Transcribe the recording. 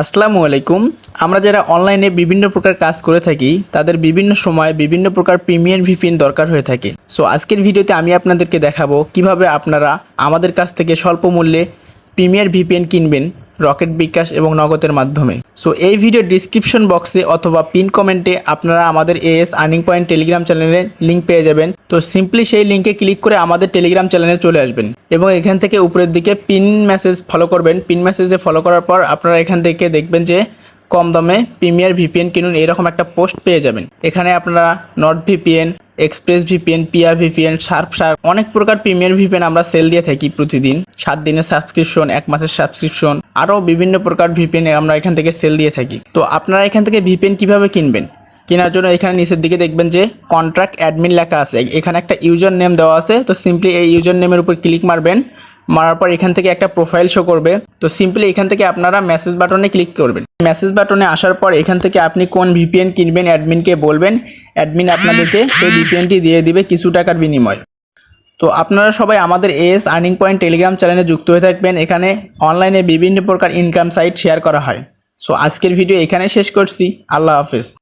আসসালামু আলাইকুম। আমরা যারা অনলাইনে বিভিন্ন প্রকার কাজ করে থাকি তাদের বিভিন্ন সময় বিভিন্ন প্রকার প্রিমিয়ার ভিপিএন দরকার হয়ে থাকে। সো আজকের ভিডিওতে আমি আপনাদেরকে দেখাবো কিভাবে আপনারা আমাদের কাছ থেকে স্বল্প মূল্যে প্রিমিয়ার ভিপিএন কিনবেন রকেট বিকাশ এবং নগদের মাধ্যমে। সো এই ভিডিও ডিসক্রিপশন বক্সে অথবা পিন কমেন্টে আপনারা আমাদের এএস আর্নিং পয়েন্ট টেলিগ্রাম চ্যানেলের লিঙ্ক পেয়ে যাবেন। তো সিম্পলি সেই লিঙ্কে ক্লিক করে আমাদের টেলিগ্রাম চ্যানেলে চলে আসবেন এবং এখান থেকে উপরের দিকে পিন মেসেজ ফলো করবেন। পিন মেসেজে ফলো করার পর আপনারা এখান থেকে দেখবেন যে কম দামে প্রিমিয়ার ভিপিএন কিনুন এরকম একটা পোস্ট পেয়ে যাবেন। এখানে আপনারা নর্থ ভিপিএন, এক্সপ্রেস ভিপিএন, পিয়া ভিপিএন, শার্প অনেক প্রকার প্রিমিয়ার ভিপিএন আমরা সেল দিয়ে থাকি প্রতিদিন। 7 দিনের সাবস্ক্রিপশন, 1 মাসের সাবস্ক্রিপশন, আরও বিভিন্ন প্রকার ভিপিএন আমরা এখান থেকে সেল দিয়ে থাকি। তো আপনারা এখান থেকে ভিপিএন কিভাবে কিনবেন, কেনার জন্য এখানে নিচের দিকে দেখবেন যে কন্ট্রাক্ট অ্যাডমিন লেখা আছে। এখানে একটা ইউজার নেম দেওয়া আছে। তো সিম্পলি এই ইউজার নেমের উপর ক্লিক মারবেন। মারার পর এখান থেকে একটা প্রোফাইল শো করবে। তো সিম্পলি এখান থেকে আপনারা মেসেজ বাটনে ক্লিক করবেন। মেসেজ বাটনে আসার পর এখান থেকে আপনি কোন ভিপিএন কিনবেন অ্যাডমিনকে বলবেন। অ্যাডমিন আপনাদেরকে সেই ভিপিএনটি দিয়ে দিবে কিছু টাকার বিনিময়ে। তো আপনারা সবাই আমাদের এএস আর্নিং পয়েন্ট টেলিগ্রাম চ্যানেলে যুক্ত হয়ে থাকবেন। এখানে অনলাইনে বিভিন্ন প্রকার ইনকাম সাইট শেয়ার করা হয়। সো আজকের ভিডিও এখানে শেষ করছি। আল্লাহ হাফেজ।